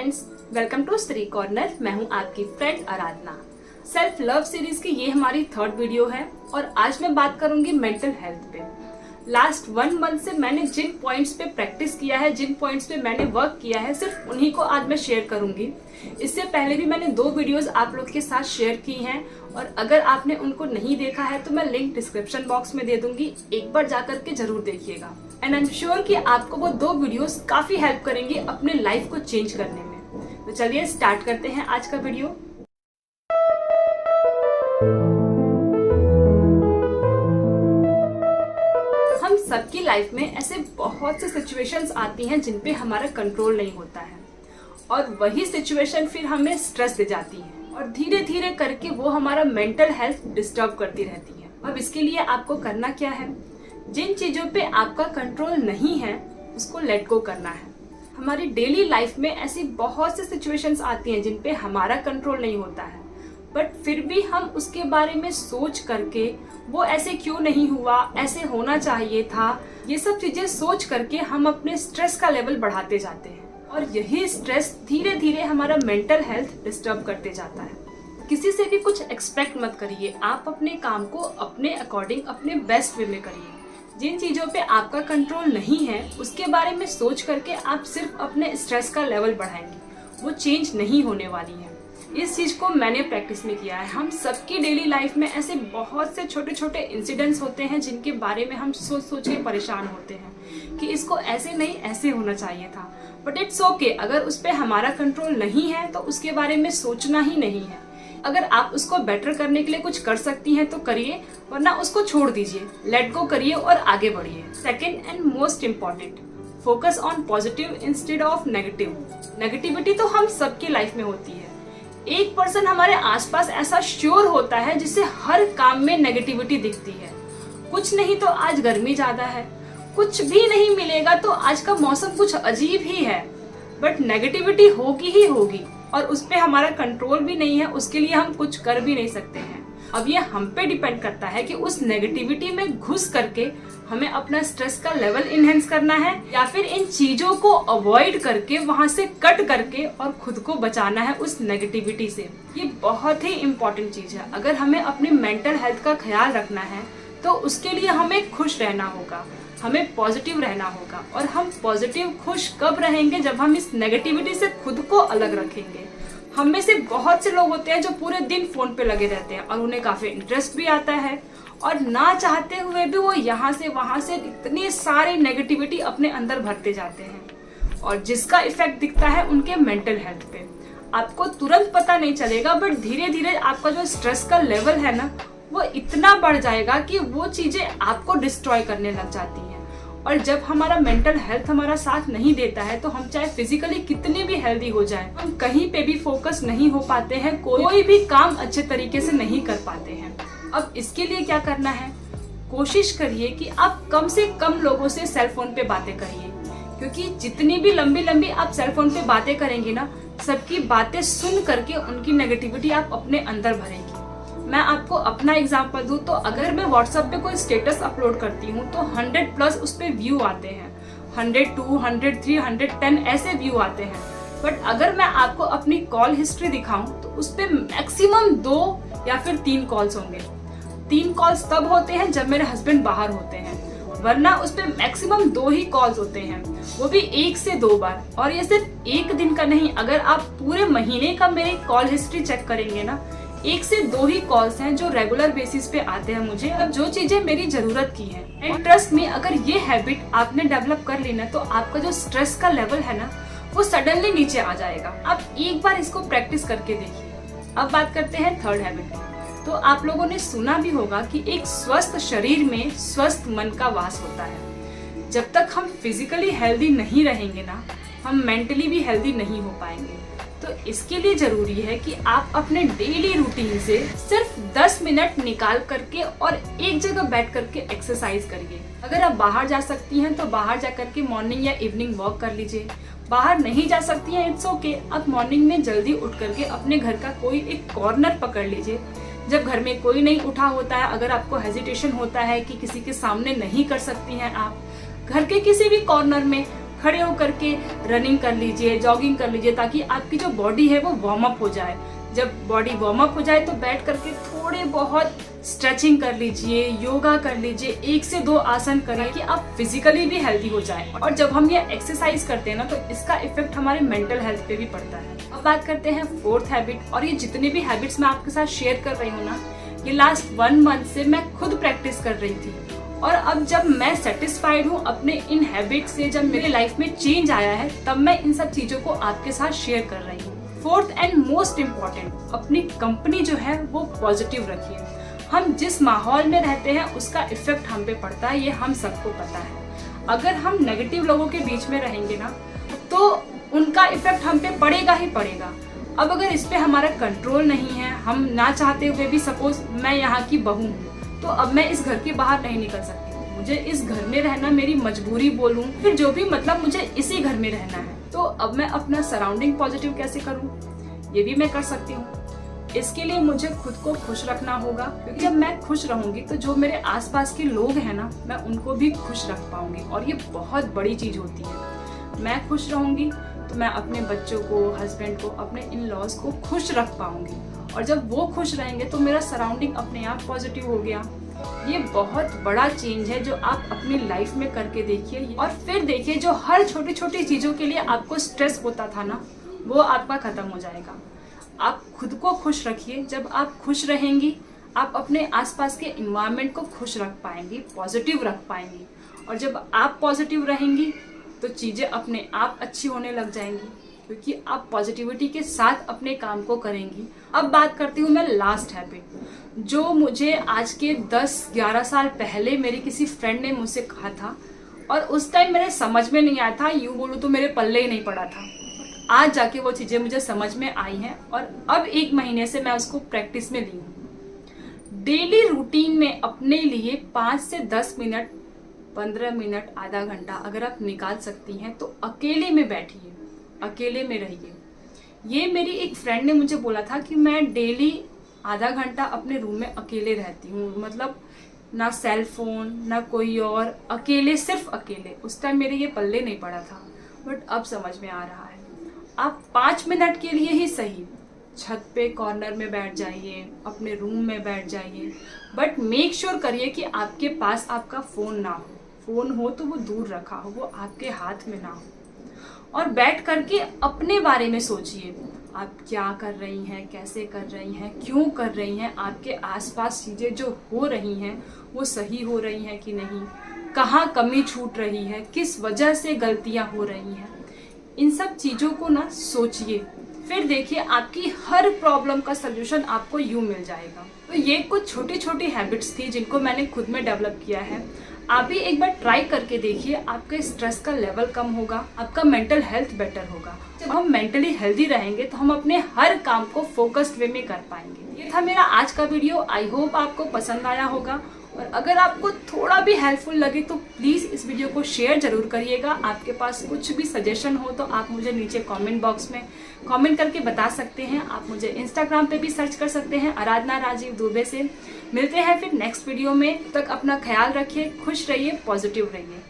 Friends, welcome to Shri corner. मैं हूं आपकी friend Aradhana. Self love series की ये हमारी थर्ड वीडियो है और आज मैं बात करूंगी मेंटल हेल्थ पे। लास्ट 1 मंथ से मैंने जिन पॉइंट्स पे प्रैक्टिस किया है, जिन पॉइंट्स पे मैंने वर्क किया है, सिर्फ उन्हीं को आज मैं शेयर करूंगी। इससे पहले भी मैंने 2 वीडियोस आप लोग के साथ शेयर की हैं और अगर आपने उनको नहीं देखा है तो मैं लिंक डिस्क्रिप्शन बॉक्स में दे दूंगी, एक बार जाकर के जरूर देखिएगा। एंड आई एम श्योर कि आपको वो 2 वीडियोस काफी हेल्प करेंगी अपने लाइफ को चेंज करने में। तो चलिए स्टार्ट करते हैं आज का वीडियो। हम सबकी लाइफ में ऐसे बहुत से सिचुएशंस आती हैं जिन पे हमारा कंट्रोल नहीं होता है और वही सिचुएशन फिर हमें स्ट्रेस दे जाती है और धीरे धीरे करके वो हमारा मेंटल हेल्थ डिस्टर्ब करती रहती है। अब इसके लिए आपको करना क्या है? जिन चीजों पे आपका कंट्रोल नहीं है उसको लेट गो करना है। हमारी डेली लाइफ में ऐसी बहुत सी सिचुएशंस आती हैं जिन पे हमारा कंट्रोल नहीं होता है, बट फिर भी हम उसके बारे में सोच करके वो ऐसे क्यों नहीं हुआ, ऐसे होना चाहिए था, ये सब चीजें सोच करके हम अपने स्ट्रेस का लेवल बढ़ाते जाते हैं और यही स्ट्रेस धीरे धीरे हमारा मेंटल हेल्थ डिस्टर्ब करते जाता है। किसी से भी कुछ एक्सपेक्ट मत करिए, आप अपने काम को अपने अकॉर्डिंग अपने बेस्ट वे में करिए। जिन चीजों पे आपका कंट्रोल नहीं है उसके बारे में सोच करके आप सिर्फ अपने स्ट्रेस का लेवल बढ़ाएंगे, वो चेंज नहीं होने वाली है। इस चीज को मैंने प्रैक्टिस में किया है। हम सबकी डेली लाइफ में ऐसे बहुत से छोटे छोटे इंसिडेंट्स होते हैं जिनके बारे में हम सोच के परेशान होते हैं कि इसको ऐसे नहीं ऐसे होना चाहिए था, बट इट्स ओके। अगर उस पर हमारा कंट्रोल नहीं है तो उसके बारे में सोचना ही नहीं है। अगर आप उसको बेटर करने के लिए कुछ कर सकती हैं तो करिए, वरना उसको छोड़ दीजिए, लेट गो करिए और आगे बढ़िए। Second and most important, focus on positive instead of negative. Negativity तो हम सबकी लाइफ में होती है। एक पर्सन हमारे आसपास ऐसा श्योर होता है जिसे हर काम में नेगेटिविटी दिखती है। कुछ नहीं तो आज गर्मी ज्यादा है, कुछ भी नहीं मिलेगा तो आज का मौसम कुछ अजीब ही है, बट नेगेटिविटी होगी ही होगी और उस पे हमारा कंट्रोल भी नहीं है, उसके लिए हम कुछ कर भी नहीं सकते हैं। अब ये हम पे डिपेंड करता है कि उस नेगेटिविटी में घुस करके हमें अपना स्ट्रेस का लेवल इनहेंस करना है या फिर इन चीजों को अवॉइड करके वहां से कट करके और खुद को बचाना है उस नेगेटिविटी से। ये बहुत ही इम्पोर्टेंट चीज है। अगर हमें अपनी मेंटल हेल्थ का ख्याल रखना है तो उसके लिए हमें खुश रहना होगा, हमें पॉजिटिव रहना होगा। और हम पॉजिटिव खुश कब रहेंगे? जब हम इस नेगेटिविटी से खुद को अलग रखेंगे। हम में से बहुत से लोग होते हैं जो पूरे दिन फोन पे लगे रहते हैं और उन्हें काफी इंटरेस्ट भी आता है और ना चाहते हुए भी वो यहाँ से वहां से इतनी सारी नेगेटिविटी अपने अंदर भरते जाते हैं और जिसका इफेक्ट दिखता है उनके मेंटल हेल्थ पे। आपको तुरंत पता नहीं चलेगा, बट धीरे धीरे आपका जो स्ट्रेस का लेवल है ना वो इतना बढ़ जाएगा कि वो चीजें आपको डिस्ट्रॉय करने लग जाती हैं। और जब हमारा मेंटल हेल्थ हमारा साथ नहीं देता है तो हम चाहे फिजिकली कितने भी हेल्दी हो जाएं, हम कहीं पे भी फोकस नहीं हो पाते हैं, कोई भी काम अच्छे तरीके से नहीं कर पाते हैं। अब इसके लिए क्या करना है? कोशिश करिए कि आप कम से कम लोगों से सेल फोन पे बातें करिए, क्योंकि जितनी भी लंबी लंबी आप सेल फोन पे बातें करेंगे ना, सबकी बातें सुन करके उनकी नेगेटिविटी आप अपने अंदर भरेंगे। मैं आपको अपना एग्जांपल दूं तो अगर मैं व्हाट्सएप पे कोई स्टेटस अपलोड करती हूँ तो 100+ उस पे व्यू आते हैं, 102, 103, 110 ऐसे व्यू आते हैं। बट अगर मैं आपको अपनी कॉल हिस्ट्री दिखाऊं तो उस पे मैक्सिमम 2 या फिर 3 कॉल्स होंगे। 3 कॉल्स तब होते हैं जब मेरे हस्बैंड बाहर होते हैं, वरना उस पे मैक्सिमम 2 ही कॉल्स होते हैं, वो भी 1 से 2 बार। और ये सिर्फ एक दिन का नहीं, अगर आप पूरे महीने का मेरी कॉल हिस्ट्री चेक करेंगे ना, 1 से 2 ही कॉल्स हैं जो रेगुलर बेसिस पे आते हैं मुझे, अब जो चीजें मेरी जरूरत की हैं। एंड ट्रस्ट मी, अगर ये हैबिट आपने डेवलप कर ली ना तो आपका जो स्ट्रेस का लेवल है ना वो सडनली नीचे आ जाएगा। आप एक बार इसको प्रैक्टिस करके देखिए। अब बात करते हैं थर्ड हैबिट की। तो आप लोगों ने सुना भी होगा कि एक स्वस्थ शरीर में स्वस्थ मन का वास होता है। जब तक हम फिजिकली हेल्दी नहीं रहेंगे ना, हम मेंटली भी हेल्दी नहीं हो पाएंगे। तो इसके लिए जरूरी है कि आप अपने डेली रूटीन से सिर्फ 10 मिनट निकाल करके और एक जगह बैठ करके एक्सरसाइज करिए। अगर आप बाहर जा सकती हैं तो बाहर जा करके मॉर्निंग या इवनिंग वॉक कर लीजिए। बाहर नहीं जा सकती हैं, इट्स ओके, आप मॉर्निंग में जल्दी उठ करके अपने घर का कोई एक कॉर्नर पकड़ लीजिए। जब घर में कोई नहीं उठा होता है, अगर आपको हेजिटेशन होता है कि किसी के सामने नहीं कर सकती हैं, आप घर के किसी भी कॉर्नर में खड़े होकर के रनिंग कर लीजिए, जॉगिंग कर लीजिए, ताकि आपकी जो बॉडी है वो वार्म अप हो जाए। जब बॉडी वार्म अप हो जाए तो बैठ करके थोड़े बहुत स्ट्रेचिंग कर लीजिए, योगा कर लीजिए, 1 से 2 आसन करें कि आप फिजिकली भी हेल्दी हो जाए। और जब हम ये एक्सरसाइज करते हैं ना तो इसका इफेक्ट हमारे मेंटल हेल्थ पे भी पड़ता है। अब बात करते हैं 4th हैबिट। और ये जितने भी हैबिट्स मैं आपके साथ शेयर कर रही हूँ ना, ये लास्ट 1 मंथ से मैं खुद प्रैक्टिस कर रही थी। और अब जब मैं सेटिस्फाइड हूँ अपने इन हैबिट से, जब मेरे लाइफ में चेंज आया है, तब मैं इन सब चीजों को आपके साथ शेयर कर रही हूँ। 4th एंड मोस्ट इम्पॉर्टेंट, अपनी कंपनी जो है वो पॉजिटिव रखिए। हम जिस माहौल में रहते हैं उसका इफेक्ट हम पे पड़ता है, ये हम सबको पता है। अगर हम नेगेटिव लोगों के बीच में रहेंगे ना तो उनका इफेक्ट हम पे पड़ेगा ही पड़ेगा। अब अगर इस पे हमारा कंट्रोल नहीं है, हम ना चाहते हुए भी, सपोज मैं यहाँ की बहू हूँ तो अब मैं इस घर के बाहर नहीं निकल सकती, मुझे इस घर में रहना मेरी मजबूरी बोलूँ, फिर जो भी, मतलब मुझे इसी घर में रहना है। तो अब मैं अपना सराउंडिंग पॉजिटिव कैसे करूँ? ये भी मैं कर सकती हूँ। इसके लिए मुझे खुद को खुश रखना होगा, क्योंकि जब मैं खुश रहूंगी तो जो मेरे आसपास के लोग हैं ना, मैं उनको भी खुश रख पाऊंगी। और ये बहुत बड़ी चीज होती है। मैं खुश रहूंगी तो मैं अपने बच्चों को, हस्बैंड को, अपने इन लॉज को खुश रख पाऊंगी। और जब वो खुश रहेंगे तो मेरा सराउंडिंग अपने आप पॉजिटिव हो गया। ये बहुत बड़ा चेंज है जो आप अपनी लाइफ में करके देखिए। और फिर देखिए, जो हर छोटी छोटी चीजों के लिए आपको स्ट्रेस होता था ना, वो आपका खत्म हो जाएगा। आप खुद को खुश रखिए। जब आप खुश रहेंगी, आप अपने आसपास के एनवायरनमेंट को खुश रख पाएंगी, पॉजिटिव रख पाएंगी। और जब आप पॉजिटिव रहेंगी तो चीज़ें अपने आप अच्छी होने लग जाएंगी, क्योंकि आप पॉजिटिविटी के साथ अपने काम को करेंगी। अब बात करती हूँ मैं लास्ट हैबिट, जो मुझे आज के 10-11 साल पहले मेरी किसी फ्रेंड ने मुझसे कहा था, और उस टाइम मेरे समझ में नहीं आया था, यूँ बोलूँ तो मेरे पल्ले ही नहीं पड़ा था। आज जाके वो चीज़ें मुझे समझ में आई हैं और अब 1 महीने से मैं उसको प्रैक्टिस में ली हूँ। डेली रूटीन में अपने लिए 5 से 10 मिनट, 15 मिनट, आधा घंटा अगर आप निकाल सकती हैं तो अकेले में बैठिए, अकेले में रहिए। ये मेरी एक फ्रेंड ने मुझे बोला था कि मैं डेली आधा घंटा अपने रूम में अकेले रहती हूँ, मतलब ना सेल फोन ना कोई और, अकेले, सिर्फ अकेले। उस टाइम मेरे ये पल्ले नहीं पड़ा था, बट अब समझ में आ रहा है। आप 5 मिनट के लिए ही सही छत पे कॉर्नर में बैठ जाइए, अपने रूम में बैठ जाइए, बट मेक श्योर करिए कि आपके पास आपका फ़ोन ना हो। फ़ोन हो तो वो दूर रखा हो, वो आपके हाथ में ना हो। और बैठ करके अपने बारे में सोचिए, आप क्या कर रही हैं, कैसे कर रही हैं, क्यों कर रही हैं, आपके आसपास चीज़ें जो हो रही हैं वो सही हो रही हैं कि नहीं, कहाँ कमी छूट रही है, किस वजह से गलतियाँ हो रही हैं। इन सब चीज़ों को ना सोचिए, फिर देखिए आपकी हर प्रॉब्लम का सलूशन आपको यूं मिल जाएगा। तो ये कुछ छोटी छोटी हैबिट्स थी जिनको मैंने खुद में डेवलप किया है। आप भी एक बार ट्राई करके देखिए, आपके स्ट्रेस का लेवल कम होगा, आपका मेंटल हेल्थ बेटर होगा। जब हम मेंटली हेल्दी रहेंगे तो हम अपने हर काम को फोकस्ड वे में कर पाएंगे। ये था मेरा आज का वीडियो। आई होप आपको पसंद आया होगा, और अगर आपको थोड़ा भी हेल्पफुल लगे तो प्लीज़ इस वीडियो को शेयर जरूर करिएगा। आपके पास कुछ भी सजेशन हो तो आप मुझे नीचे कमेंट बॉक्स में कमेंट करके बता सकते हैं। आप मुझे इंस्टाग्राम पे भी सर्च कर सकते हैं आराधना राजीव दुबे से। मिलते हैं फिर नेक्स्ट वीडियो में, तब तक अपना ख्याल रखिए, खुश रहिए, पॉजिटिव रहिए।